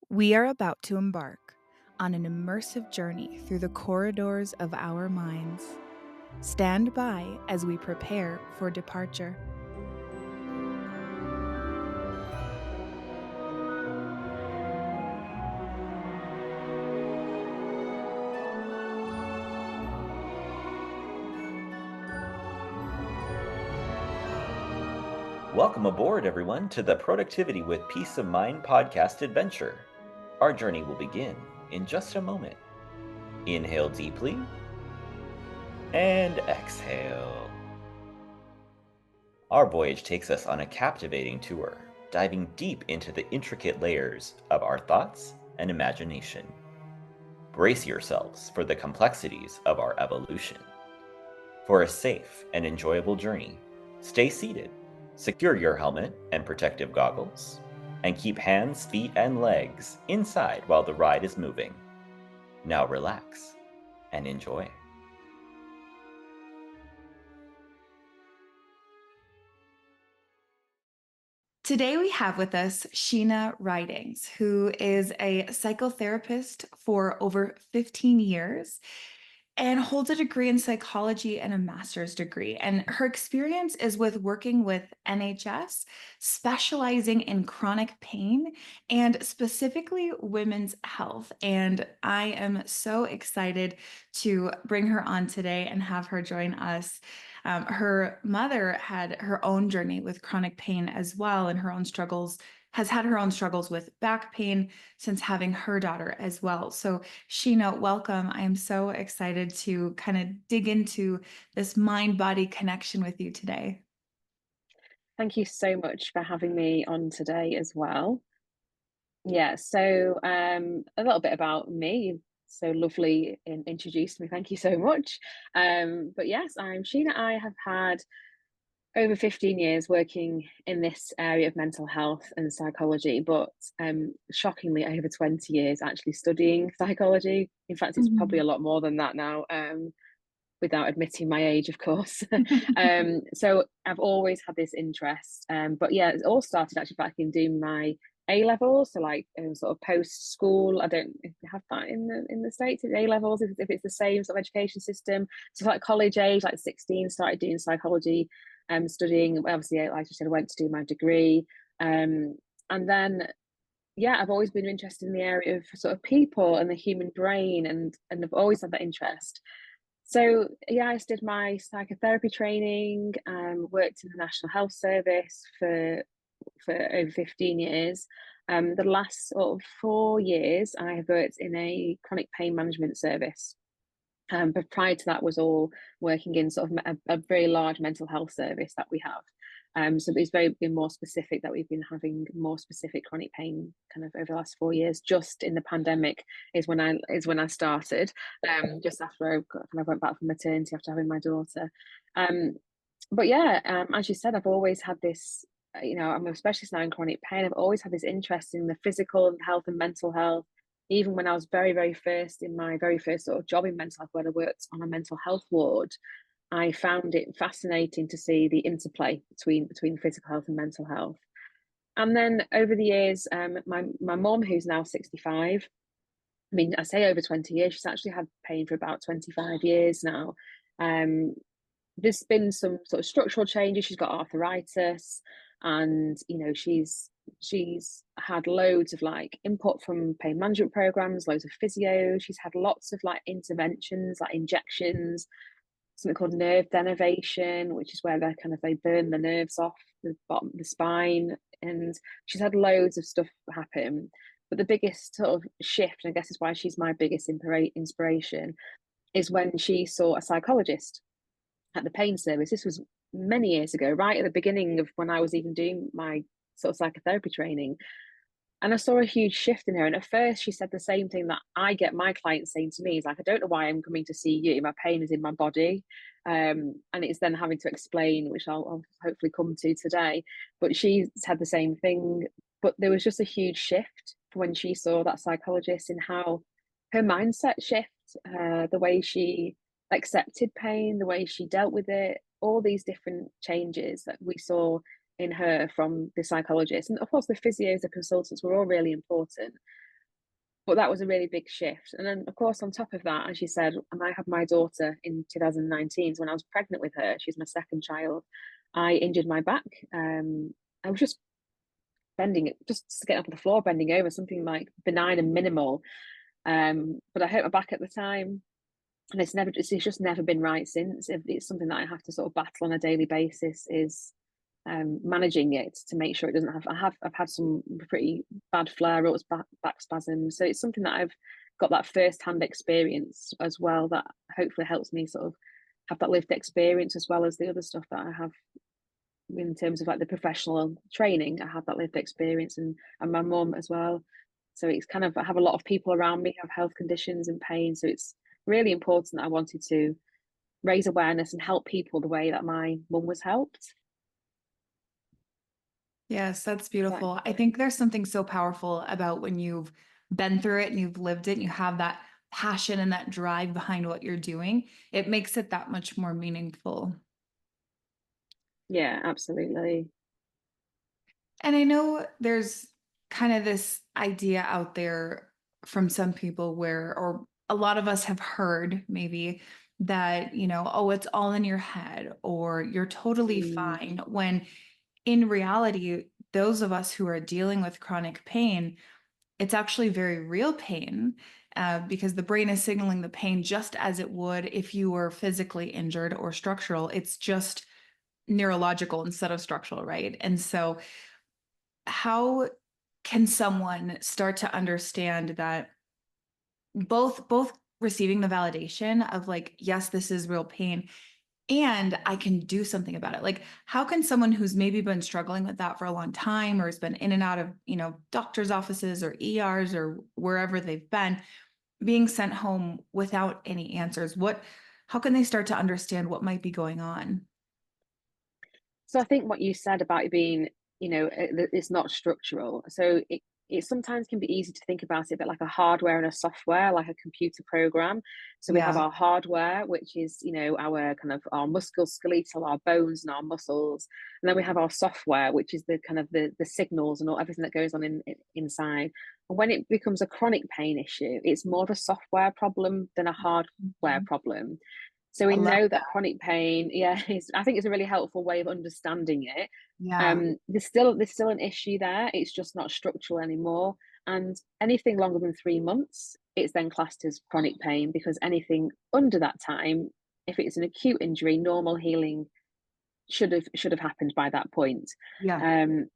We are about to embark on an immersive journey through the corridors of our minds. Stand by as we prepare for departure. Welcome aboard, everyone, to the Productivity with Peace of Mind podcast adventure. Our journey will begin in just a moment. Inhale deeply and exhale. Our voyage takes us on a captivating tour, diving deep into the intricate layers of our thoughts and imagination. Brace yourselves for the complexities of our evolution. For a safe and enjoyable journey, stay seated, secure your helmet and protective goggles, and keep hands, feet, and legs inside while the ride is moving. Now relax and enjoy. Today we have with us Sheena Ridings, who is a psychotherapist for over 15 years and holds a degree in psychology and a master's degree. And her experience is with working with NHS, specializing in chronic pain and specifically women's health. And I am so excited to bring her on today and have her join us. Her mother had her own journey with chronic pain as well, and her own struggles has had her own struggles with back pain since having her daughter as well. So Sheena, welcome. I am so excited to kind of dig into this mind-body connection with you today. Thank you so much for having me on today as well. Yeah, so a little bit about me. So lovely introduced me. Thank you so much. But yes, I'm Sheena. I have had over 15 years working in this area of mental health and psychology, but shockingly, over 20 years actually studying psychology. In fact, it's probably a Mhm. lot more than that now. Without admitting my age, of course. So I've always had this interest. But yeah, it all started actually back in doing my A levels, so like sort of post school. I don't know if you have that in the States, A levels, if it's the same sort of education system. So like college age, like 16, started doing psychology, studying. Obviously, like you said, I went to do my degree. And then yeah, I've always been interested in the area of sort of people and the human brain, and I've always had that interest. So yeah, I did my psychotherapy training, worked in the National Health Service for over 15 years. The last sort of 4 years, I have worked in a chronic pain management service. But prior to that was all working in sort of a very large mental health service that we have. So it's very been more specific that we've been having more specific chronic pain kind of over the last 4 years. Just in the pandemic is when I started, just after kind of went back from maternity after having my daughter. Um, but yeah, as you said, I've always had this. I'm a specialist now in chronic pain. I've always had this interest in the physical health and mental health, even when I was very, very first in my very first sort of job in mental health, where I worked on a mental health ward. I found it fascinating to see the interplay between physical health and mental health. And then over the years, my mom, who's now 65, I mean, I say over 20 years, she's actually had pain for about 25 years now. Um, there's been some sort of structural changes. She's got arthritis, and she's had loads of like input from pain management programs, loads of physio. She's had lots of like interventions, like injections, something called nerve denervation, which is where they burn the nerves off the bottom of the spine. And she's had loads of stuff happen. But the biggest sort of shift, and I guess is why she's my biggest inspiration, is when she saw a psychologist at the pain service. This was many years ago, right at the beginning of when I was even doing my sort of psychotherapy training. And I saw a huge shift in her. And at first, she said the same thing that I get my clients saying to me is like, I don't know why I'm coming to see you. My pain is in my body. And it's then having to explain, which I'll hopefully come to today. But she's had the same thing. But there was just a huge shift when she saw that psychologist in how her mindset shift, the way she accepted pain, the way she dealt with it, all these different changes that we saw in her from the psychologist. And of course, the physios, the consultants were all really important. But that was a really big shift. And then, of course, on top of that, as you said, and I had my daughter in 2019. So when I was pregnant with her, she's my second child, I injured my back. I was just bending it, just getting up on the floor, bending over, something like benign and minimal. But I hurt my back at the time, and it's just never been right since. It's something that I have to sort of battle on a daily basis, is managing it to make sure it doesn't have. I've had some pretty bad flare-ups, back spasms, so it's something that I've got that first-hand experience as well, that hopefully helps me sort of have that lived experience, as well as the other stuff that I have in terms of like the professional training. I have that lived experience, and my mum as well. So it's kind of, I have a lot of people around me who have health conditions and pain. So it's really important that I wanted to raise awareness and help people the way that my mum was helped. Yes, that's Right. beautiful. I think there's something so powerful about when you've been through it and you've lived it and you have that passion and that drive behind what you're doing. It makes it that much more meaningful. Yeah, absolutely. And I know there's kind of this idea out there from some people where, or a lot of us have heard maybe that, oh, it's all in your head or you're totally Mm, fine. When in reality, those of us who are dealing with chronic pain, it's actually very real pain, because the brain is signaling the pain just as it would if you were physically injured or structural. It's just neurological instead of structural, right? And so, how can someone start to understand that both receiving the validation of like, yes, this is real pain, and I can do something about it? Like, how can someone who's maybe been struggling with that for a long time or has been in and out of, doctor's offices or ERs or wherever they've been, being sent home without any answers, how can they start to understand what might be going on? So I think what you said about it being, it's not structural. So it sometimes can be easy to think about it a bit like a hardware and a software, like a computer program. So we have Yeah. our hardware, which is, our kind of our musculoskeletal, our bones and our muscles. And then we have our software, which is the kind of the signals and all everything that goes on inside. And when it becomes a chronic pain issue, it's more of a software problem than a hardware Mhm. problem. So I we love know that. that chronic pain, yeah, I think it's a really helpful way of understanding it. Yeah. There's still an issue there. It's just not structural anymore. And anything longer than 3 months, it's then classed as chronic pain, because anything under that time, if it's an acute injury, normal healing should have happened by that point. Yeah. Um,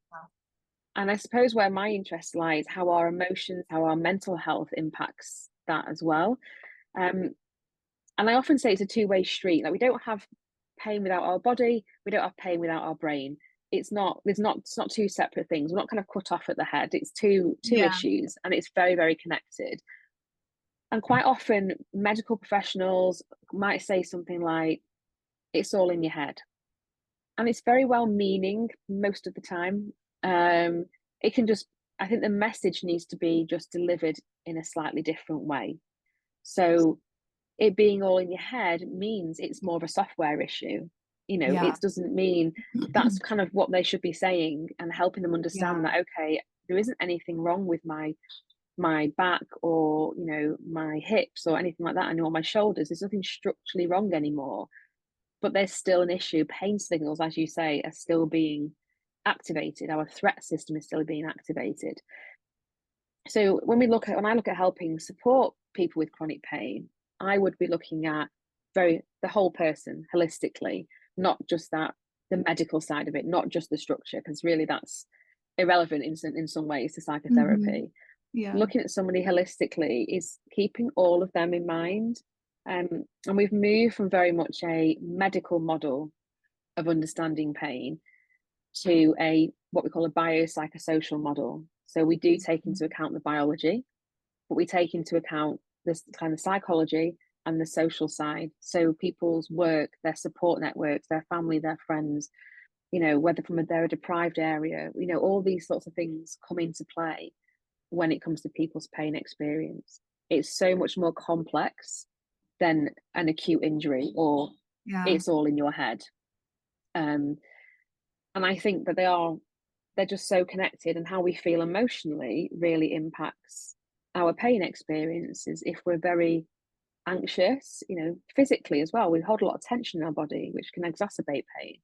and I suppose where my interest lies, how our emotions, how our mental health impacts that as well. Um, and I often say it's a two-way street. Like, we don't have pain without our body, we don't have pain without our brain. It's not two separate things. We're not kind of cut off at the head. It's two Yeah. issues, and it's very, very connected. And quite often medical professionals might say something like, it's all in your head. And it's very well meaning most of the time. It can just, I think the message needs to be just delivered in a slightly different way. So it being all in your head means it's more of a software issue. Yeah. It doesn't mean that's kind of what they should be saying, and helping them Yeah. understand that, okay, there isn't anything wrong with my back, or my hips or anything like that, and or my shoulders. There's nothing structurally wrong anymore, but there's still an issue. Pain signals, as you say, are still being activated. Our threat system is still being activated. So when I look at helping support people with chronic pain, I would be looking at the whole person holistically, not just the medical side of it, not just the structure, because really that's irrelevant in some ways to Mhm. psychotherapy. Yeah. Looking at somebody holistically is keeping all of them in mind. And we've moved from very much a medical model of understanding pain to a what we call a biopsychosocial model. So we do take into account the biology, but we take into account this kind of psychology and the social side. So people's work, their support networks, their family, their friends, whether from they're a deprived area, all these sorts of things come into play when it comes to people's pain experience. It's so much more complex than an acute injury, or Yeah. it's all in your head. Um, and I think that they're just so connected, and how we feel emotionally really impacts. our pain experience is if we're very anxious, physically as well, we hold a lot of tension in our body, which can exacerbate pain.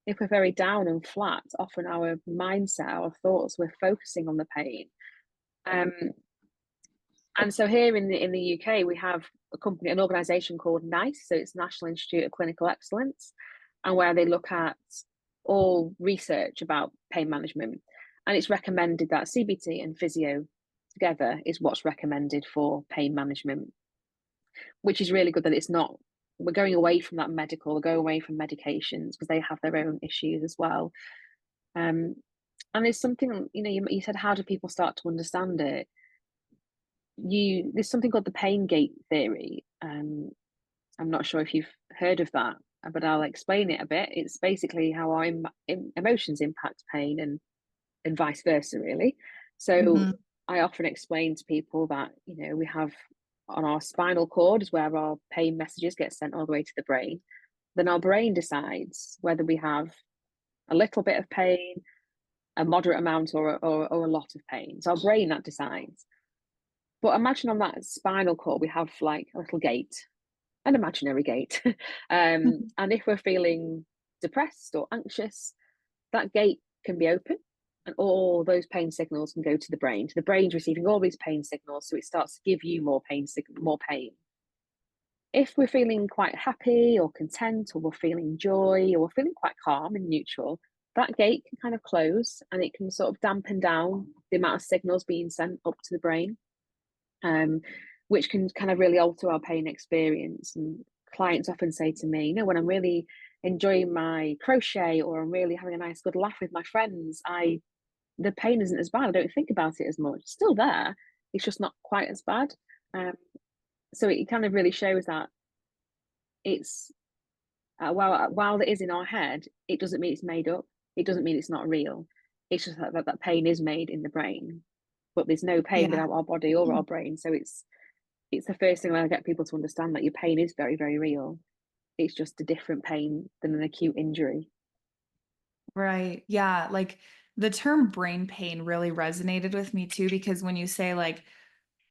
If we're very down and flat, often our mindset, our thoughts, we're focusing on the pain. Um, and so here in the UK, we have an organisation called NICE, so it's National Institute of Clinical Excellence, and where they look at all research about pain management. And it's recommended that CBT and physio together is what's recommended for pain management, which is really good that it's not, we're going away from that medical, we're going away from medications because they have their own issues as well. And there's something, you said, how do people start to understand it? There's something called the pain gate theory. I'm not sure if you've heard of that, but I'll explain it a bit. It's basically how our emotions impact pain and vice versa, really. So Mhm. I often explain to people that, we have on our spinal cord is where our pain messages get sent all the way to the brain. Then our brain decides whether we have a little bit of pain, a moderate amount, or a lot of pain. So our brain that decides. But imagine on that spinal cord, we have like a little gate, an imaginary gate. And if we're feeling depressed or anxious, that gate can be open and all those pain signals can go to the brain. So the brain's receiving all these pain signals, so it starts to give you more pain. If we're feeling quite happy or content, or we're feeling joy, or we're feeling quite calm and neutral, that gate can kind of close and it can sort of dampen down the amount of signals being sent up to the brain, which can kind of really alter our pain experience. And clients often say to me, when I'm really enjoying my crochet or I'm really having a nice good laugh with my friends, the pain isn't as bad. I don't think about it as much. It's still there. It's just not quite as bad. Um, so it kind of really shows that it's while it is in our head, it doesn't mean it's made up. It doesn't mean it's not real. It's just that pain is made in the brain, but there's no pain Yeah. without our body or our brain. So it's the first thing when I get people to understand that your pain is very, very real. It's just a different pain than an acute injury. Right. Yeah. Like the term brain pain really resonated with me too, because when you say like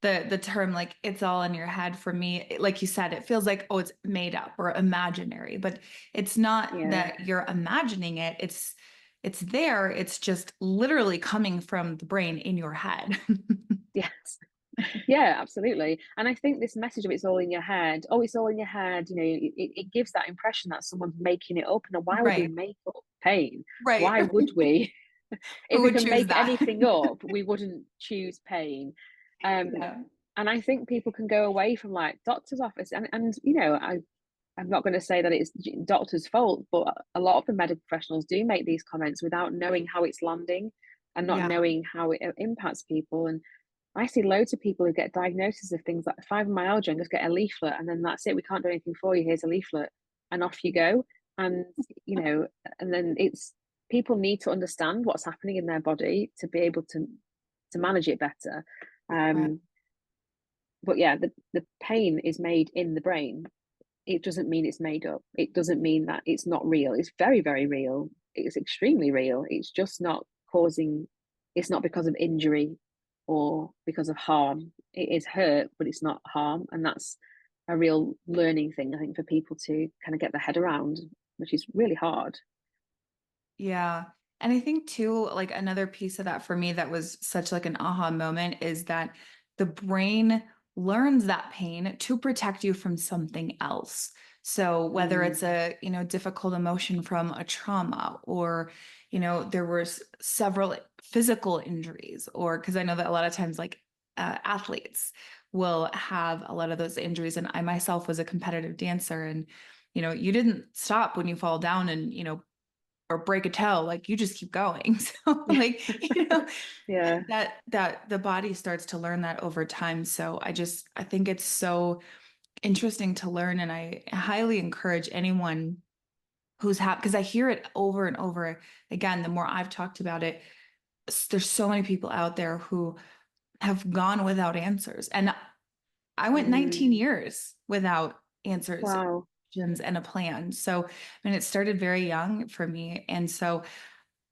the term like it's all in your head, for me, like you said, it feels like, oh, it's made up or imaginary, but it's not Yeah. that you're imagining it. It's there. It's just literally coming from the brain in your head. Yes. Yeah, absolutely. And I think this message of it's all in your head, oh, it's all in your head, it gives that impression that someone's making it up. And why would we Right. make up pain? Right. Why would we? If Who we would can choose make that? anything up, we wouldn't choose pain. Yeah. And I think people can go away from like doctor's office and I'm not going to say that it's doctor's fault, but a lot of the medical professionals do make these comments without knowing how it's landing and not Yeah. knowing how it impacts people. And I see loads of people who get diagnoses of things like fibromyalgia and just get a leaflet, and then that's it. We can't do anything for you. Here's a leaflet, and off you go. And and then it's people need to understand what's happening in their body to be able to manage it better. Right. But yeah, the pain is made in the brain. It doesn't mean it's made up. It doesn't mean that it's not real. It's very, very real. It's extremely real. It's just not causing, it's not because of injury or because of harm. It is hurt, but it's not harm. And that's a real learning thing, I think, for people to kind of get their head around, which is really hard. Yeah. And I think too, like another piece of that for me that was such like an aha moment is that the brain learns that pain to protect you from something else. So whether Mm, it's a, difficult emotion from a trauma or, there were several physical injuries or because I know that a lot of times like athletes will have a lot of those injuries. And I myself was a competitive dancer and, you didn't stop when you fall down and, or break a toe, like you just keep going. So like, yeah. that the body starts to learn that over time. So I think it's so interesting to learn. And I highly encourage anyone who's because I hear it over and over again, the more I've talked about it, there's so many people out there who have gone without answers. And I went Mm, 19 years without answers wow. and a plan. So, I mean, it started very young for me. And so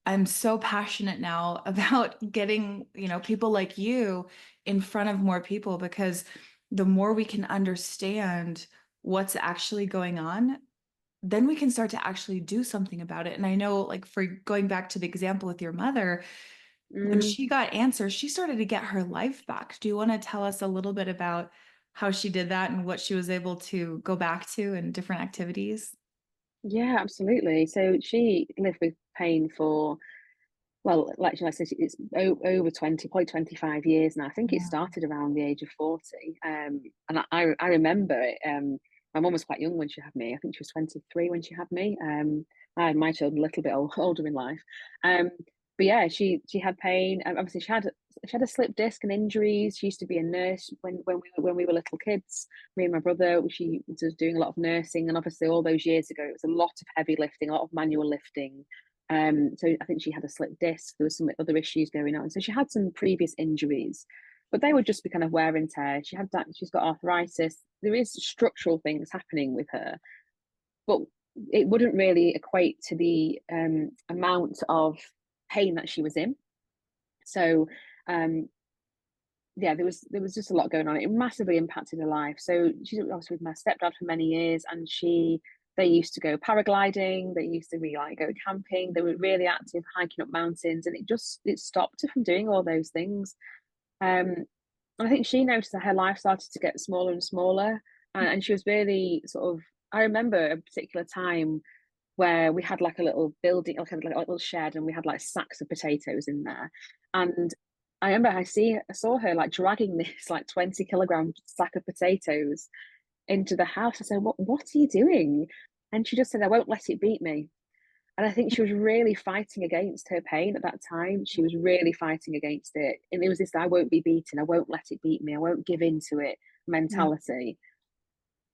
I'm so passionate now about getting, people like you in front of more people, because the more we can understand what's actually going on, then we can start to actually do something about it. And I know, like, for going back to the example with your mother, when Mm. she got answers, she started to get her life back. Do you want to tell us a little bit about how she did that and what she was able to go back to in different activities? Yeah, absolutely. So she lived with pain for, well, like I said, it's over 20, probably 25 years now. I think it Yeah. started around the age of 40. And I remember it. My mum was quite young when she had me. I think she was 23 when she had me. I had my children a little bit older in life. Um, but yeah, she had pain. Obviously, she had a slip disc and injuries. She used to be a nurse when we were little kids. Me and my brother, she was doing a lot of nursing, and obviously all those years ago, it was a lot of heavy lifting, a lot of manual lifting. So I think she had a slipped disc. There was some other issues going on. So she had some previous injuries, but they would just be kind of wear and tear. She had that. She's got arthritis. There is structural things happening with her, but it wouldn't really equate to the amount of pain that she was in. So um, yeah, there was just a lot going on. It massively impacted her life. So she was with my stepdad for many years, and they used to go paragliding, they used to really like go camping, they were really active hiking up mountains, and it stopped her from doing all those things. And I think she noticed that her life started to get smaller and smaller, and she was really sort of. I remember a particular time where we had like a little building, like a little shed, and we had like sacks of potatoes in there. And I remember I saw her like dragging this like 20-kilogram sack of potatoes into the house. I said, what are you doing? And she just said, I won't let it beat me. And I think she was really fighting against her pain at that time. She was really fighting against it. And it was this, I won't be beaten, I won't let it beat me, I won't give in to it Yeah. mentality.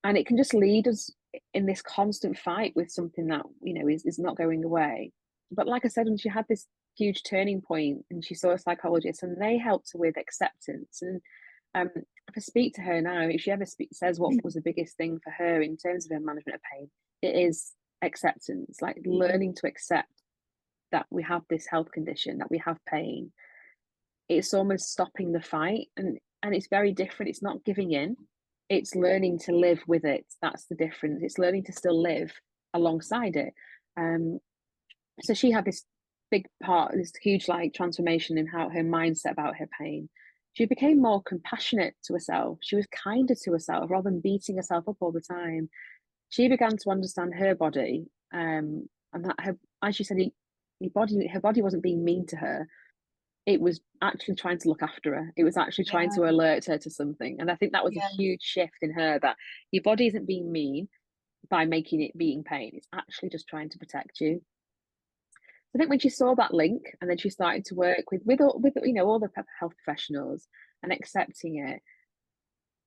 And it can just lead us in this constant fight with something that is not going away. But like I said, when she had this huge turning point and she saw a psychologist and they helped her with acceptance. And if I speak to her now, if she ever says what was the biggest thing for her in terms of her management of pain, it is acceptance, like learning to accept that we have this health condition, that we have pain. It's almost stopping the fight, and it's very different. It's not giving in, it's learning to live with it. That's the difference. It's learning to still live alongside it. um so she had this big part, this huge like transformation in how her mindset about her pain. She became more compassionate to herself. She was kinder to herself rather than beating herself up all the time. She began to understand her body, and that her, as she said, her body wasn't being mean to her. It was actually trying to look after her. It was actually trying to Yeah. alert her to something. And I think that was a Yeah. huge shift in her, that your body isn't being mean by making it being pain. It's actually just trying to protect you. I think when she saw that link, and then she started to work with all the health professionals and accepting it,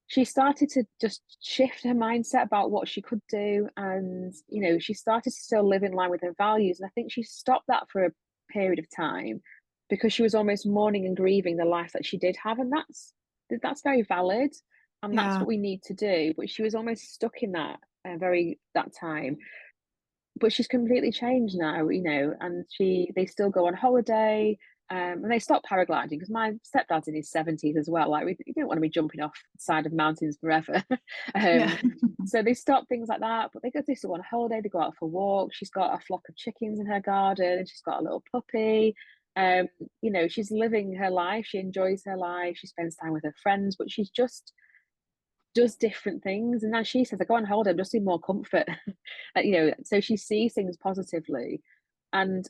she started to just shift her mindset about what she could do. And she started to still live in line with her values. And I think she stopped that for a period of time because she was almost mourning and grieving the life that she did have. And that's very valid, and that's Yeah. what we need to do. But she was almost stuck in that time. But she's completely changed now, and they still go on holiday. And they stopped paragliding because my stepdad's in his 70s as well. Like, we didn't want to be jumping off the side of mountains forever. Yeah. um, so they stopped things like that, but they still go on holiday, they go out for walks. She's got a flock of chickens in her garden, and she's got a little puppy. Um, she's living her life, she enjoys her life, she spends time with her friends, but she's just does different things. And as she says, I go on holiday, I'm just in more comfort. So she sees things positively, and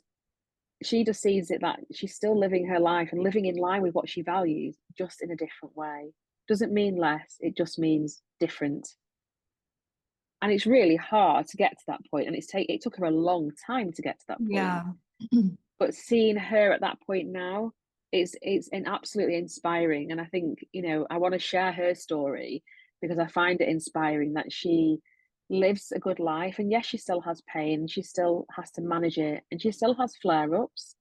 she just sees it that she's still living her life and living in line with what she values, just in a different way. Doesn't mean less, it just means different. And it's really hard to get to that point, and it took her a long time to get to that point. Yeah. But seeing her at that point now, it's an absolutely inspiring. And I think, I want to share her story because I find it inspiring that she lives a good life. And yes, she still has pain, she still has to manage it, and she still has flare-ups,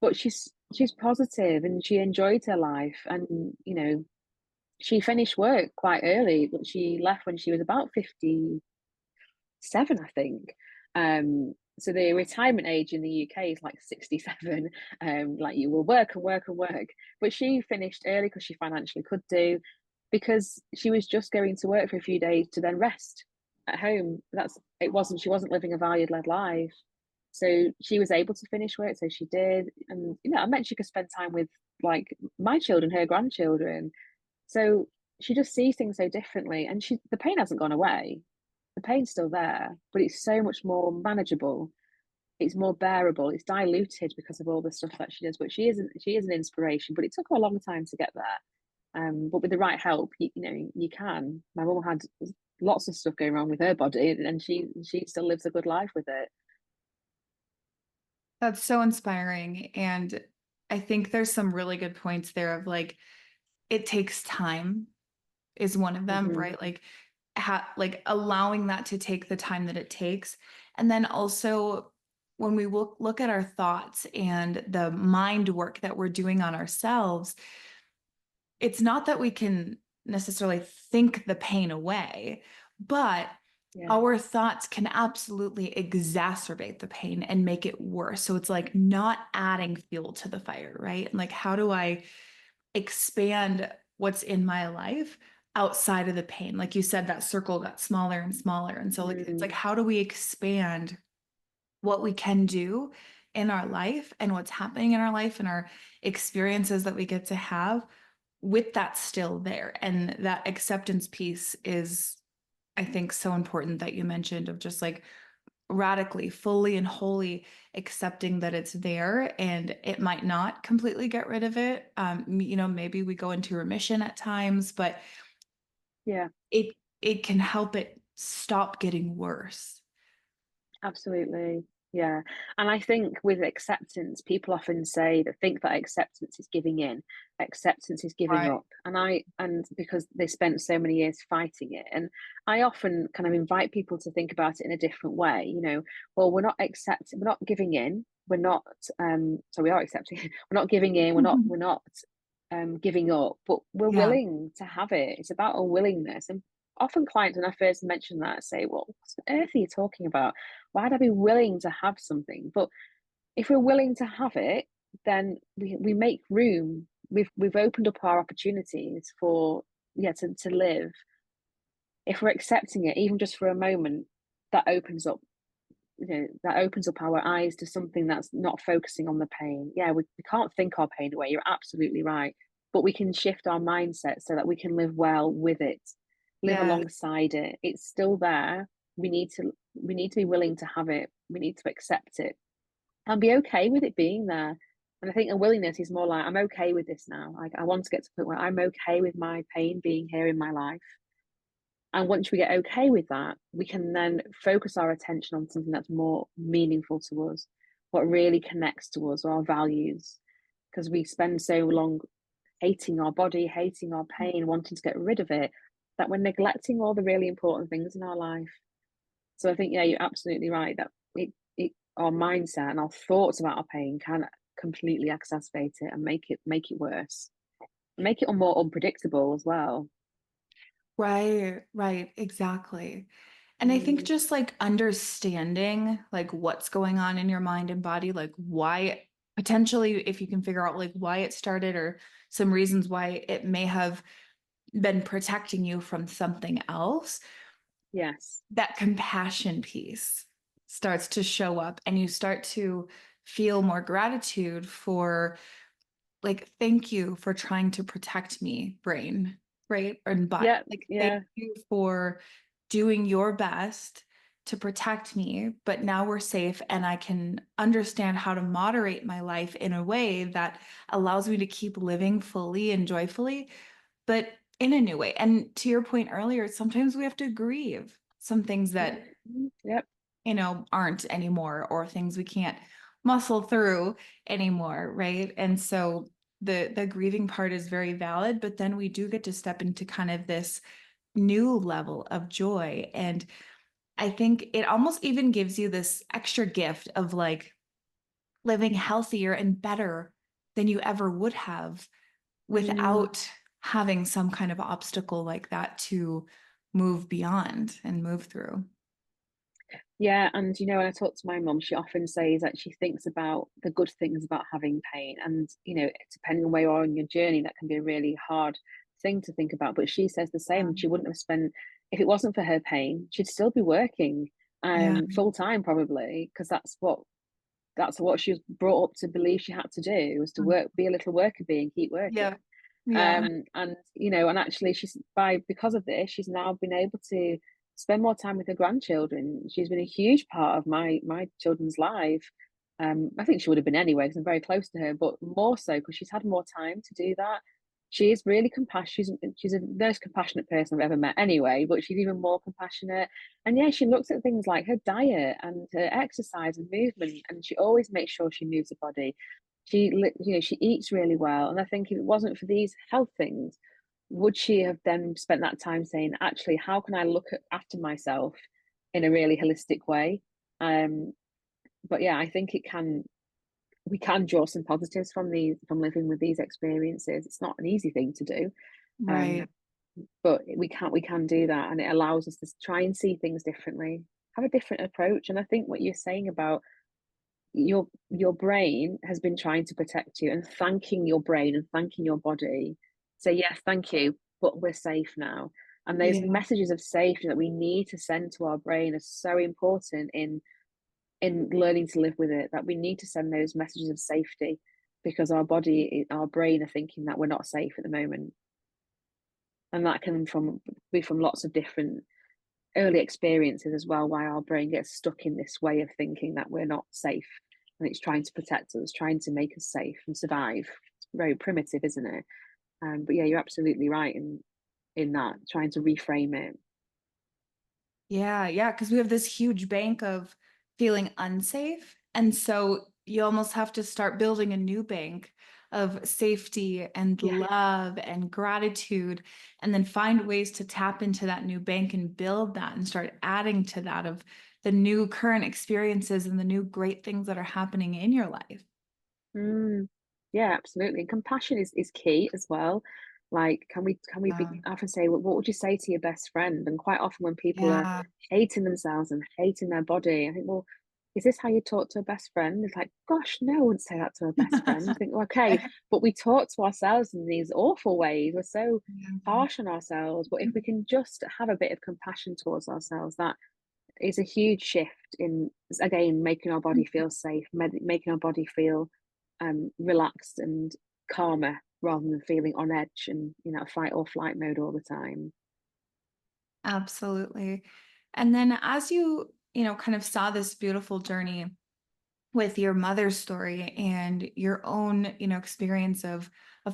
but she's positive and she enjoyed her life. And she finished work quite early, but she left when she was about 57, I think. So the retirement age in the UK is like 67. Like you will work and work and work. But she finished early because she financially could do, because she was just going to work for a few days to then rest at home. That's it wasn't She wasn't living a valued led life. So she was able to finish work, so she did. And I meant she could spend time with like my children, her grandchildren. So she just sees things so differently. And the pain hasn't gone away. The pain's still there, but it's so much more manageable. It's more bearable. It's diluted because of all the stuff that she does. But she is an inspiration. But it took her a long time to get there. But with the right help, you can. My mum had lots of stuff going wrong with her body, and she still lives a good life with it. That's so inspiring. And I think there's some really good points there of like, it takes time is one of them, Hmm. right? Like, like allowing that to take the time that it takes. And then also when we look at our thoughts and the mind work that we're doing on ourselves, it's not that we can necessarily think the pain away, but Yeah. our thoughts can absolutely exacerbate the pain and make it worse. So it's like not adding fuel to the fire, right? And like, how do I expand what's in my life outside of the pain? Like you said, that circle got smaller and smaller. And so like, it's like, Mm, how do we expand what we can do in our life and what's happening in our life and our experiences that we get to have with that still there? And that acceptance piece is, I think, so important that you mentioned, of just like radically, fully, and wholly accepting that it's there, and it might not completely get rid of it. Maybe we go into remission at times, but yeah. it can help it stop getting worse. Absolutely. Yeah. And I think with acceptance, people often say that think that acceptance is giving in, acceptance is giving Right. up. And because they spent so many years fighting it. And I often kind of invite people to think about it in a different way. Well, we're not giving in. We're not, so we are accepting. We're not giving in. We're not giving up, but we're Yeah. willing to have it. It's about a willingness. And often clients, when I first mention that, say, well, what on earth are you talking about? Why'd I be willing to have something? But if we're willing to have it, then we make room. We've opened up our opportunities for, to live. If we're accepting it, even just for a moment, that opens up, that opens up our eyes to something that's not focusing on the pain. Yeah, we can't think our pain away. You're absolutely right. But we can shift our mindset so that we can live well with it, live Yeah. alongside it. It's still there. We need to be willing to have it. We need to accept it and be okay with it being there. And I think a willingness is more like, I'm okay with this now. Like, I want to get to the point where I'm okay with my pain being here in my life. And once we get okay with that, we can then focus our attention on something that's more meaningful to us, what really connects to us, our values. Because we spend so long hating our body, hating our pain, wanting to get rid of it, that we're neglecting all the really important things in our life. So I think, yeah, you're absolutely right that our mindset and our thoughts about our pain can completely exacerbate it and make it worse, make it more unpredictable as well. Right, right, exactly. And I think Mm, just like understanding like what's going on in your mind and body, like why, potentially, if you can figure out like why it started or some reasons why it may have been protecting you from something else, yes. that compassion piece starts to show up, and you start to feel more gratitude for, like, thank you for trying to protect me, brain, right? And body. Yeah. Like, thank Yeah. you for doing your best to protect me, but now we're safe and I can understand how to moderate my life in a way that allows me to keep living fully and joyfully, but in a new way. And to your point earlier, sometimes we have to grieve some things that, Mhm. Yep. aren't anymore, or things we can't muscle through anymore, right? And so the grieving part is very valid, but then we do get to step into kind of this new level of joy. And I think it almost even gives you this extra gift of like living healthier and better than you ever would have Mm, without having some kind of obstacle like that to move beyond and move through. Yeah, and when I talk to my mum, she often says that she thinks about the good things about having pain, and depending on where you are in your journey, that can be a really hard thing to think about. But she says the same. She wouldn't have spent if it wasn't for her pain, she'd still be working Yeah. full time probably, because that's what she was brought up to believe she had to do, was to Mm. work, be a little worker bee and keep working. Yeah. Yeah. And actually because of this, she's now been able to spend more time with her grandchildren. She's been a huge part of my children's life. I think she would have been anyway, because I'm very close to her, but more so because she's had more time to do that. She is really compassionate. She's a most compassionate person I've ever met anyway, but she's even more compassionate. And yeah, she looks at things like her diet and her exercise and movement, and she always makes sure she moves her body. She eats really well, and I think if it wasn't for these health things, would she have then spent that time saying, actually, how can I look after myself in a really holistic way? Um, but yeah, I think we can draw some positives from living with these experiences. It's not an easy thing to do, um, Right. but we can do that, and it allows us to try and see things differently, have a different approach. And I think what you're saying about your brain has been trying to protect you, and thanking your brain and thanking your body, say yes, thank you, but we're safe now. And those Yeah. messages of safety that we need to send to our brain are so important in learning to live with it, that we need to send those messages of safety, because our brain are thinking that we're not safe at the moment. And that can be from lots of different early experiences as well, why our brain gets stuck in this way of thinking that we're not safe, and it's trying to protect us, trying to make us safe and survive. It's very primitive, isn't it? But yeah, you're absolutely right in that, trying to reframe it. Yeah, yeah, because we have this huge bank of feeling unsafe. And so you almost have to start building a new bank of safety and Yeah. love and gratitude, and then find ways to tap into that new bank and build that and start adding to that of the new current experiences and the new great things that are happening in your life. Mm, yeah, absolutely. And compassion is key as well. Like, can we be Yeah. I often say, "Well, what would you say to your best friend?" And quite often when people are Yeah. hating themselves and hating their body, I think, well, is this how you talk to a best friend? It's like, gosh, no, I wouldn't say that to a best friend. I think, well, okay, but we talk to ourselves in these awful ways. We're so Yeah. harsh on ourselves. But if we can just have a bit of compassion towards ourselves, that is a huge shift in, again, making our body feel safe, making our body feel relaxed and calmer, rather than feeling on edge and fight or flight mode all the time. Absolutely. And then as you kind of saw this beautiful journey with your mother's story and your own experience of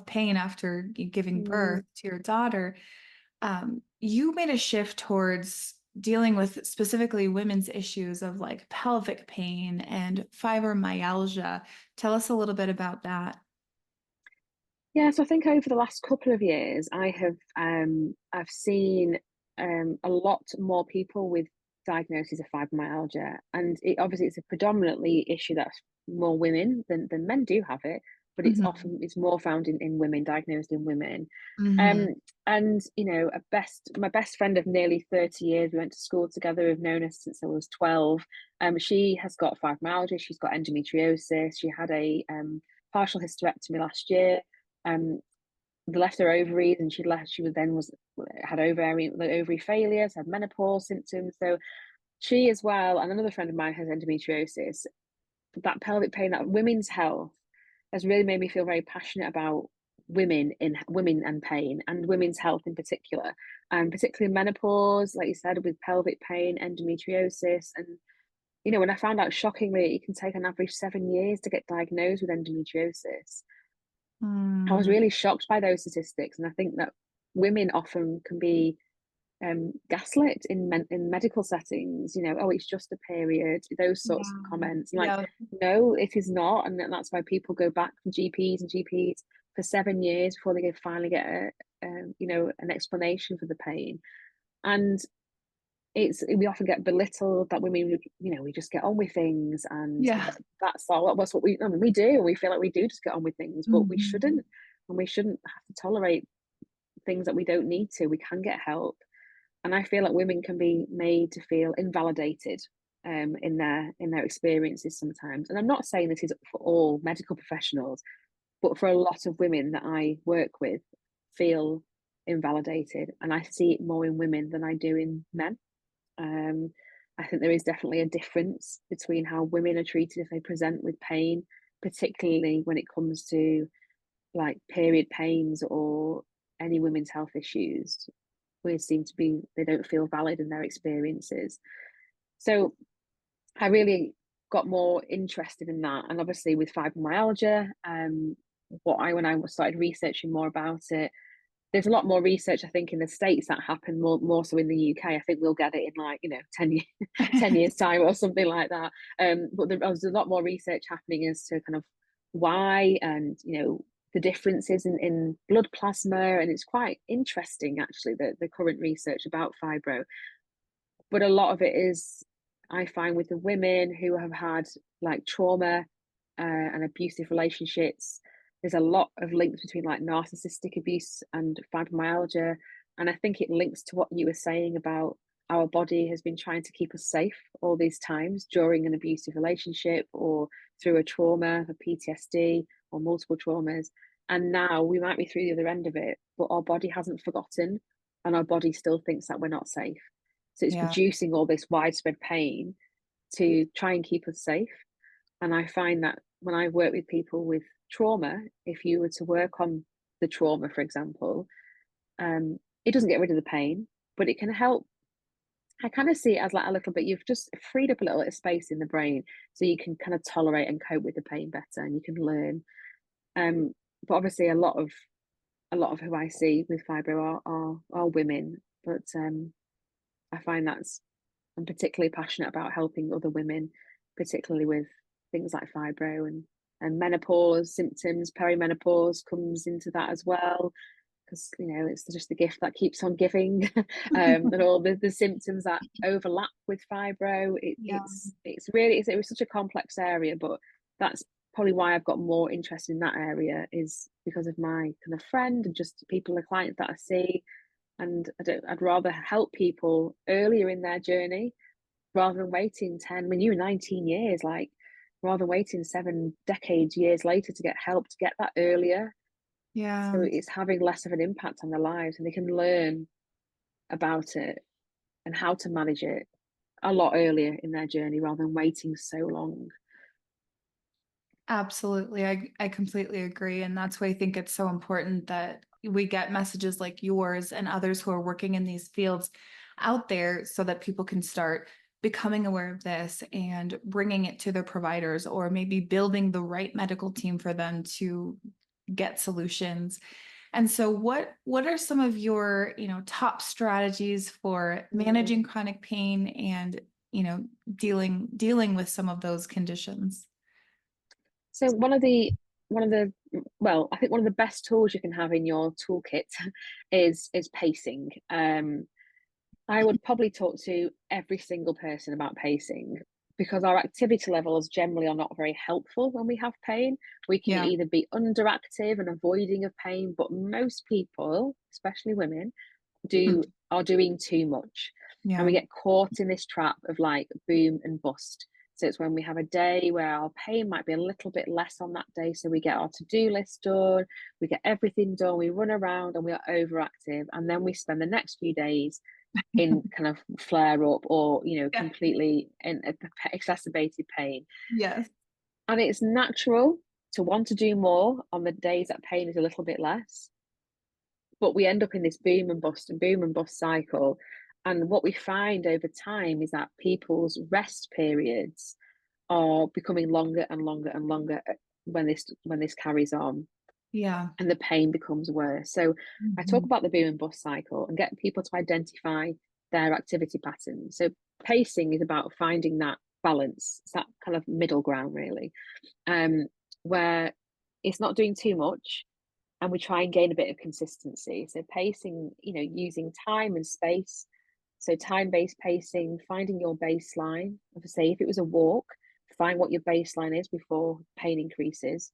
pain after giving Mm, birth to your daughter, you made a shift towards dealing with specifically women's issues of like pelvic pain and fibromyalgia. Tell us a little bit about that. yeah, so I think over the last couple of years, I've seen a lot more people with diagnoses of fibromyalgia, and obviously it's a predominantly issue that's more women than men do have it, but Mhm. it's more found in women, diagnosed in women. Um, Mhm. and my best friend of nearly 30 years, we went to school together. We've known her since I was 12. She has got fibromyalgia. She's got endometriosis. She had a partial hysterectomy last year. um, they left her ovaries, and she was then was had ovary failures, had menopause symptoms. So she as well, and another friend of mine has endometriosis. That pelvic pain, that women's health, has really made me feel very passionate about women and pain, and women's health in particular, and particularly menopause, like you said, with pelvic pain, endometriosis. And when I found out, shockingly, it can take on average 7 years to get diagnosed with endometriosis. I was Mm. really shocked by those statistics, and I think that women often can be gaslit in medical settings. Oh, it's just a period. Those sorts of Yeah. comments. Like, Yeah. no, it is not, and that's why people go back to GPs for 7 years before they finally get an explanation for the pain. And we often get belittled that women, we just get on with things, and Yeah. that's what I mean, we do. We feel like we do just get on with things, but we Mhm. shouldn't, and we shouldn't have to tolerate things that we don't need to. We can get help, and I feel like women can be made to feel invalidated. in their experiences sometimes. And I'm not saying this is for all medical professionals, but for a lot of women that I work with feel invalidated, and I see it more in women than I do in men. Um, I think there is definitely a difference between how women are treated if they present with pain, particularly when it comes to like period pains or any women's health issues. We seem to be, they don't feel valid in their experiences. So I really got more interested in that. And obviously with fibromyalgia, when I started researching more about it, there's a lot more research, I think, in the States that happen more so in the UK. I think we'll get it in like, 10 years time or something like that. But there was a lot more research happening as to kind of why, and, the differences in blood plasma. And it's quite interesting, actually, the current research about fibro. But a lot of it is, I find, with the women who have had like trauma and abusive relationships, there's a lot of links between like narcissistic abuse and fibromyalgia. And I think it links to what you were saying about our body has been trying to keep us safe all these times during an abusive relationship or through a trauma, a PTSD, or multiple traumas. And now we might be through the other end of it, but our body hasn't forgotten, and our body still thinks that we're not safe. So it's Yeah. producing all this widespread pain to try and keep us safe. And I find that when I work with people with trauma, if you were to work on the trauma, for example, it doesn't get rid of the pain, but it can help. I kind of see it as like a little bit, you've just freed up a little bit of space in the brain so you can kind of tolerate and cope with the pain better, and you can learn. But obviously a lot of who I see with fibro are women, but I find I'm particularly passionate about helping other women, particularly with things like fibro and menopause symptoms. Perimenopause comes into that as well, because it's just the gift that keeps on giving. And all the symptoms that overlap with fibro. Yeah. It's such a complex area, but that's probably why I've got more interest in that area, is because of my kind of friend and just people, the clients that I see. And I'd rather help people earlier in their journey rather than waiting 10, when you were 19 years, like, rather than waiting 7 decades, years later to get help, to get that earlier. Yeah. So it's having less of an impact on their lives, and they can learn about it and how to manage it a lot earlier in their journey rather than waiting so long. Absolutely. I completely agree. And that's why I think it's so important that we get messages like yours and others who are working in these fields out there so that people can start becoming aware of this and bringing it to their providers, or maybe building the right medical team for them to get solutions. And so what are some of your, top strategies for Mm. managing chronic pain and, dealing with some of those conditions? So I think one of the best tools you can have in your toolkit is pacing. I would probably talk to every single person about pacing, because our activity levels generally are not very helpful when we have pain. We can Yeah. either be underactive and avoiding of pain, but most people, especially women, do are doing too much. And we Yeah. get caught in this trap of like boom and bust. So it's when we have a day where our pain might be a little bit less on that day. So we get our to-do list done, we get everything done, we run around and we are overactive. And then we spend the next few days in kind of flare up, or Yeah. completely in exacerbated pain. Yes. And it's natural to want to do more on the days that pain is a little bit less, but we end up in this boom and bust cycle. And what we find over time is that people's rest periods are becoming longer and longer and longer when this carries on, Yeah. and the pain becomes worse. So I talk Mhm. about the boom and bust cycle and get people to identify their activity patterns. So pacing is about finding that balance. It's that kind of middle ground, really, um, where it's not doing too much, and we try and gain a bit of consistency. So pacing, using time and space. So time-based pacing, finding your baseline. Say if it was a walk, find what your baseline is before pain increases,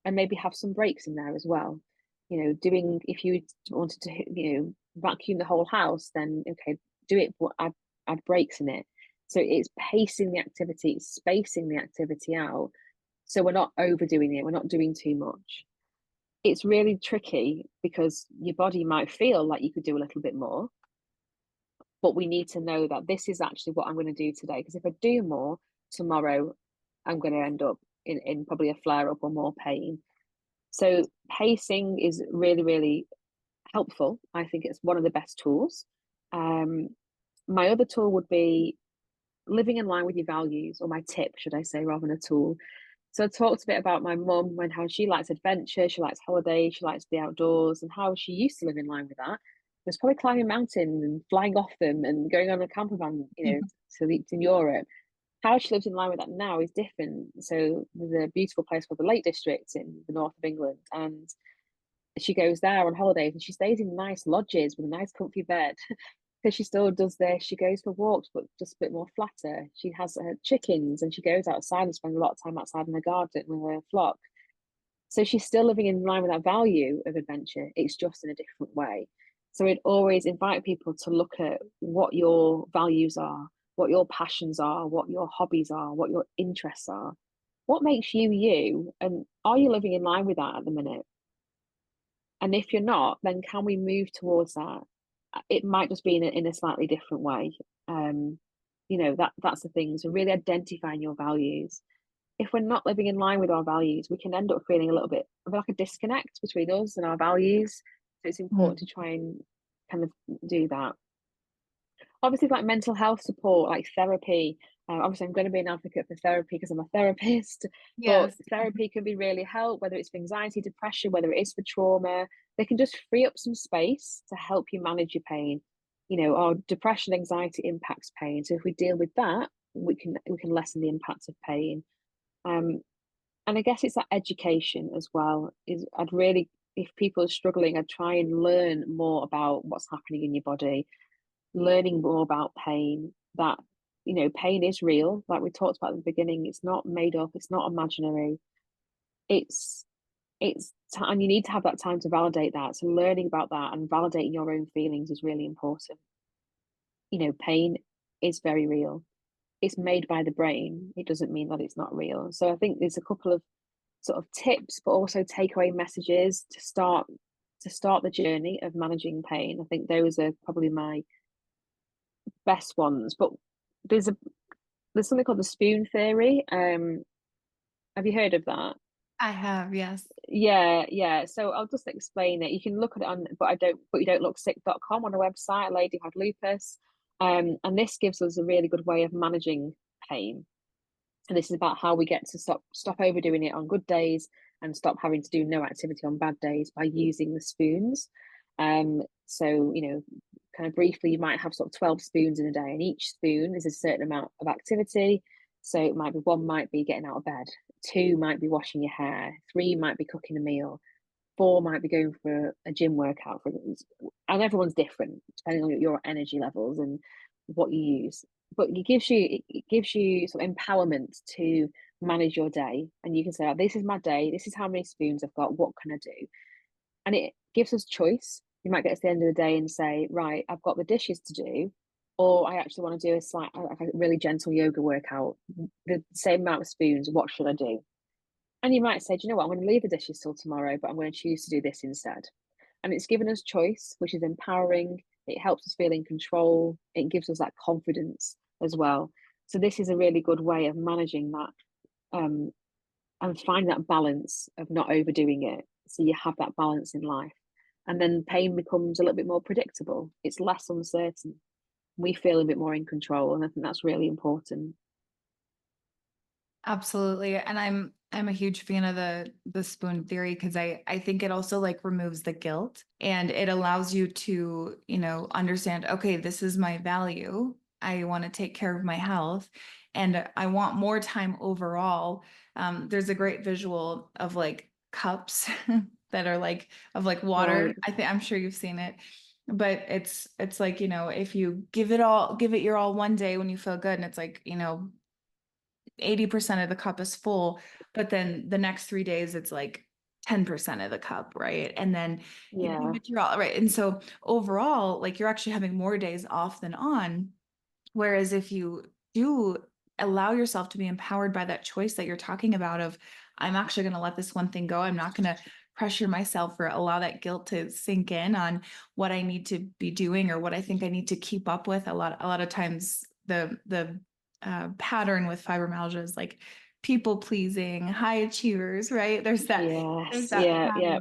and maybe have some breaks in there as well. Doing, if you wanted to, vacuum the whole house, then okay, do it, but add breaks in it. So it's pacing the activity, it's spacing the activity out. So we're not overdoing it, we're not doing too much. It's really tricky because your body might feel like you could do a little bit more, but we need to know that this is actually what I'm going to do today. Because if I do more tomorrow, I'm going to end up in probably a flare up or more pain. So pacing is really, really helpful. I think it's one of the best tools. Um, my other tool would be living in line with your values, or my tip, should I say, rather than a tool. So I talked a bit about my mum and how she likes adventure, she likes holidays, she likes the outdoors, and how she used to live in line with that. It was probably climbing mountains and flying off them and going on a camper van, in Europe. How she lives in line with that now is different. So there's a beautiful place called the Lake District in the north of England, and she goes there on holidays and she stays in nice lodges with a nice comfy bed. So she still does this. She goes for walks, but just a bit more flatter. She has her chickens and she goes outside and spends a lot of time outside in the garden with her flock. So she's still living in line with that value of adventure. It's just in a different way. So I'd always invite people to look at what your values are, what your passions are, what your hobbies are, what your interests are. What makes you you? And are you living in line with that at the minute? And if you're not, then can we move towards that? It might just be in a slightly different way. Um, that's the thing. So really identifying your values. If we're not living in line with our values, we can end up feeling a little bit of like a disconnect between us and our values. So it's important to try and kind of do that. Obviously, like mental health support, like therapy. Obviously, I'm going to be an advocate for therapy because I'm a therapist, but Yes. therapy can be really help, whether it's for anxiety, depression, whether it is for trauma. They can just free up some space to help you manage your pain. Our depression, anxiety impacts pain. So if we deal with that, we can lessen the impact of pain. Um, and I guess it's that education as well. I'd really, if people are struggling, I'd try and learn more about what's happening in your body, learning more about pain, that pain is real, like we talked about at the beginning. It's not made up, it's not imaginary. And you need to have that time to validate that. So learning about that and validating your own feelings is really important. Pain is very real. It's made by the brain, it doesn't mean that it's not real. So I think there's a couple of sort of tips, but also takeaway messages to start the journey of managing pain. I think those are probably my best ones. But there's a there's something called the spoon theory. Have you heard of that? I have, yes. Yeah. So I'll just explain it. You can look at it on but you don't look sick.com on a website, a lady who had lupus. And this gives us a really good way of managing pain. And this is about how we get to stop overdoing it on good days and stop having to do no activity on bad days by using the spoons. So kind of briefly, you might have sort of 12 spoons in a day, and each spoon is a certain amount of activity. So it might be one might be getting out of bed, two might be washing your hair, three might be cooking a meal, four might be going for a gym workout, for instance. And everyone's different depending on your energy levels and what you use. But it gives you sort of empowerment to manage your day, and you can say, oh, this is my day, this is how many spoons I've got, what can I do? And it gives us choice. You might get to the end of the day and say, right, I've got the dishes to do, or I actually want to do like a really gentle yoga workout. The same amount of spoons, what should I do? And you might say, do you know what, I'm going to leave the dishes till tomorrow, but I'm going to choose to do this instead. And it's given us choice, which is empowering. It helps us feel in control. It gives us that confidence as well. So this is a really good way of managing that, um, and finding that balance of not overdoing it. So you have that balance in life. And then pain becomes a little bit more predictable. It's less uncertain. We feel a bit more in control. And I think that's really important. Absolutely. And I'm a huge fan of the spoon theory because I think it also like removes the guilt and it allows you to, understand, okay, this is my value. I want to take care of my health and I want more time overall. There's a great visual of like cups that are like of like water. Right. I'm sure you've seen it. But it's like, if you give it your all one day when you feel good and it's like, 80% of the cup is full, but then the next 3 days it's like 10% of the cup, right? And then you give Yeah. it your all, right? And so overall, like you're actually having more days off than on. Whereas if you do allow yourself to be empowered by that choice that you're talking about of, I'm actually going to let this one thing go. I'm not going to pressure myself or allow that guilt to sink in on what I need to be doing or what I think I need to keep up with. A lot of times the pattern with fibromyalgia is like people pleasing, high achievers, right? There's Yes, that yeah, yeah,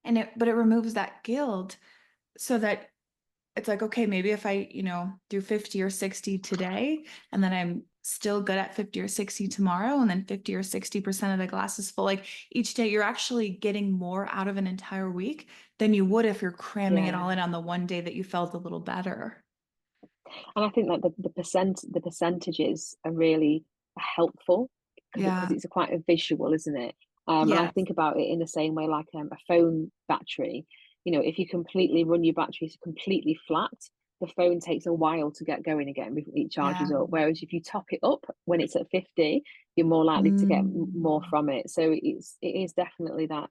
pattern. But it removes that guilt so that it's like, okay, maybe if I, do 50 or 60 today, and then I'm still good at 50 or 60 tomorrow, and then 50 or 60% of the glass is full. Like each day, you're actually getting more out of an entire week than you would if you're cramming it yeah. all in on the one day that you felt a little better. And I think that the percentages are really helpful because Yeah. it's a quite a visual, isn't it? And I Yes. think about it in the same way like a phone battery. You know, if you completely run your batteries completely flat, the phone takes a while to get going again before it Yeah. charges up. Whereas if you top it up when it's at 50, you're more likely to get more Mm. from it. So it is definitely that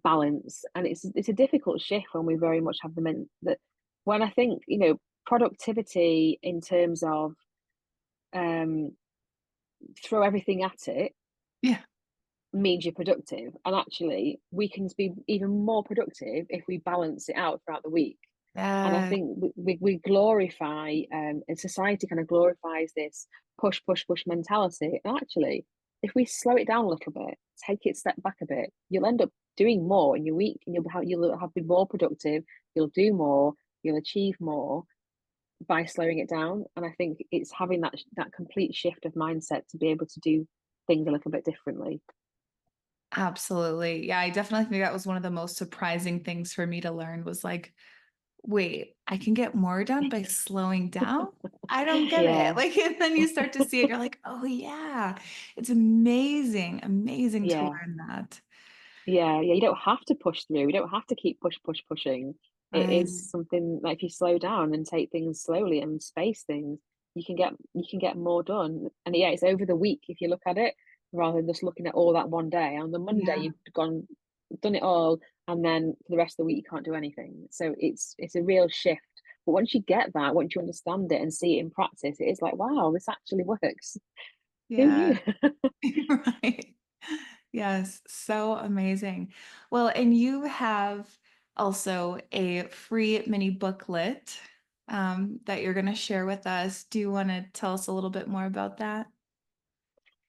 balance, and it's a difficult shift when we very much have the men that when I think productivity in terms of um, throw everything at it Yeah. means you're productive. And actually, we can be even more productive if we balance it out throughout the week. And I Yeah. think we glorify, and society kind of glorifies this push, push, push mentality. And actually, if we slow it down a little bit, take it step back a bit, you'll end up doing more in your week, and you'll have been more productive. You'll do more. You'll achieve more by slowing it down. And I think it's having that complete shift of mindset to be able to do things a little bit differently. Absolutely. Yeah, I definitely think that was one of the most surprising things for me to learn was like, wait, I can get more done by slowing down? I don't get it. Yeah, Like, and then you start to see it, you're like, oh yeah, it's amazing, amazing to yeah, learn that. yeah. You don't have to push through. You don't have to keep pushing. It Right. is something like if you slow down and take things slowly and space things, you can get more done. And yeah, it's over the week if you look at it rather than just looking at all that one day. On the Monday, Yeah. you've done it all, and then for the rest of the week you can't do anything. So it's a real shift. But once you get that, once you understand it and see it in practice, it is like, wow, this actually works. Who Yeah. knew? Right. Yes, so amazing. Well, and you have also a free mini booklet that you're going to share with us. Do you want to tell us a little bit more about that?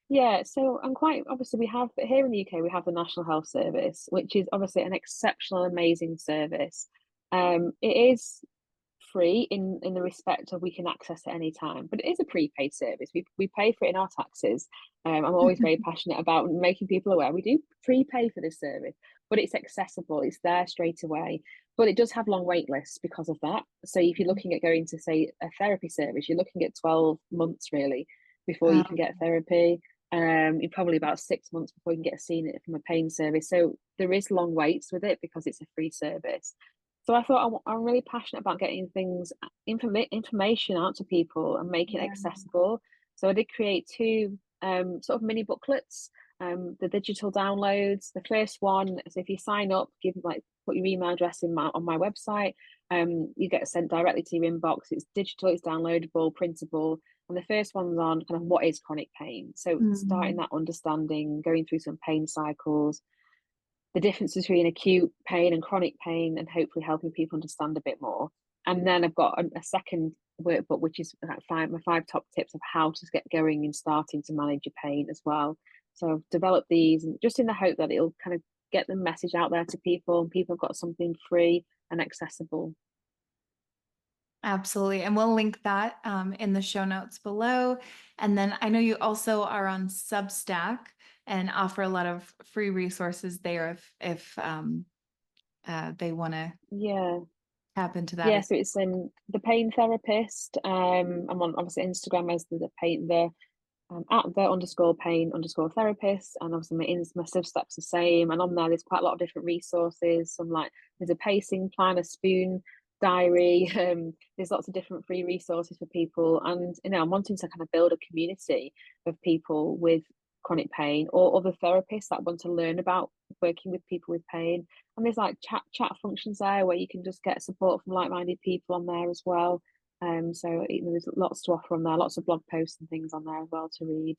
Yeah, so I'm quite obviously we have here in the UK we have the National Health Service, which is obviously an exceptional, amazing service. It is free in the respect of we can access it any time, but it is a prepaid service. We pay for it in our taxes. I'm always very passionate about making people aware we do prepay for this service, but it's accessible. It's there straight away. But it does have long wait lists because of that. So if you're looking at going to say a therapy service, you're looking at 12 months really before you can get therapy. You're probably about 6 months before you can get seen it from a pain service. So there is long waits with it because it's a free service. So I thought I'm really passionate about getting things, information out to people and making it Yeah. accessible. So I did create two sort of mini booklets, the digital downloads. The first one is if you sign up, put your email address on my website, you get sent directly to your inbox. It's digital, it's downloadable, printable. And the first one's on kind of what is chronic pain. So starting Mhm. that understanding, going through some pain cycles, the difference between acute pain and chronic pain, and hopefully helping people understand a bit more. And then I've got a second workbook, which is my five top tips of how to get going and starting to manage your pain as well. So I've developed these and just in the hope that it'll kind of get the message out there to people and people have got something free and accessible. Absolutely. And we'll link that in the show notes below. And then I know you also are on Substack and offer a lot of free resources there if they want to Yeah. tap into that Yeah, as so it's the pain therapist. I'm on obviously Instagram as the at the underscore pain underscore therapist, and obviously my Substack's the same. And on there, there's quite a lot of different resources. Some like there's a pacing plan, a spoon diary. There's lots of different free resources for people, and I'm wanting to kind of build a community of people with chronic pain or other therapists that want to learn about working with people with pain. And there's like chat functions there where you can just get support from like minded people on there as well. So there's lots to offer on there, lots of blog posts and things on there as well to read.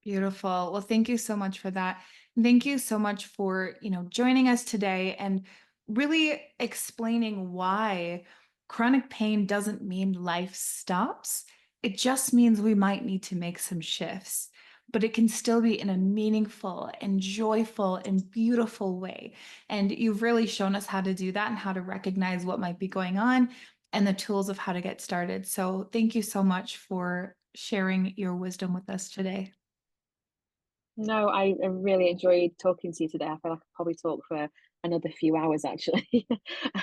Beautiful. Well, thank you so much for that. Thank you so much for, joining us today and really explaining why chronic pain doesn't mean life stops. It just means we might need to make some shifts, but it can still be in a meaningful and joyful and beautiful way. And you've really shown us how to do that and how to recognize what might be going on and the tools of how to get started. So thank you so much for sharing your wisdom with us today. No, I really enjoyed talking to you today. I feel like I could probably talk for another few hours actually.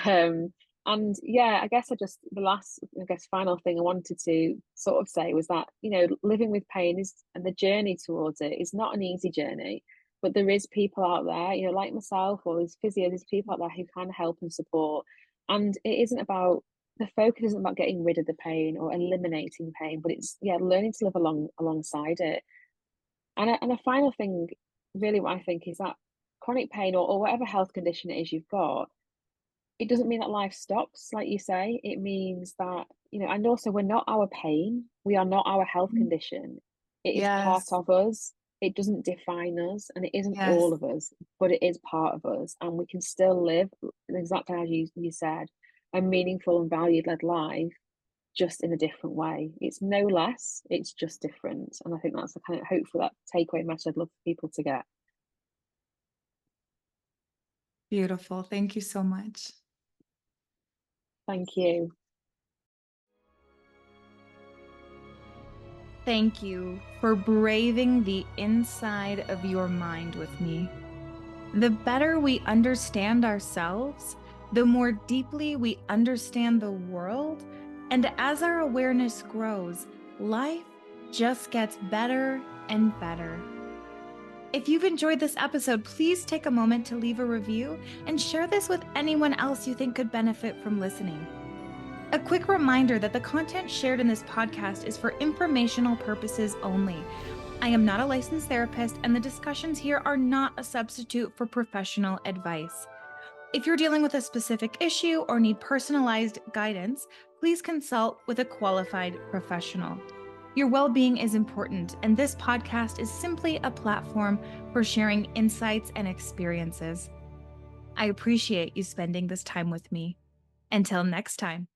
um, and yeah, I guess the last, I guess, final thing I wanted to sort of say was that, living with pain is, and the journey towards it is not an easy journey, but there is people out there, like myself or there's physio, there's people out there who can help and support. And the focus isn't about getting rid of the pain or eliminating pain, but it's, yeah, learning to live alongside it. And a final thing, really, what I think is that chronic pain or whatever health condition it is you've got, it doesn't mean that life stops, like you say. It means that, and also we're not our pain. We are not our health Mhm. condition. It is part Yes. of us. It doesn't define us and it isn't all Yes. of us, but it is part of us. And we can still live exactly as you said, a meaningful and valued led life just in a different way. It's no less, it's just different. And I think that's the kind of hopefully that takeaway message I'd love for people to get. Beautiful. Thank you so much. Thank you. Thank you for braving the inside of your mind with me. The better we understand ourselves, the more deeply we understand the world. And as our awareness grows, life just gets better and better. If you've enjoyed this episode, please take a moment to leave a review and share this with anyone else you think could benefit from listening. A quick reminder that the content shared in this podcast is for informational purposes only. I am not a licensed therapist, and the discussions here are not a substitute for professional advice. If you're dealing with a specific issue or need personalized guidance, please consult with a qualified professional. Your well-being is important, and this podcast is simply a platform for sharing insights and experiences. I appreciate you spending this time with me. Until next time.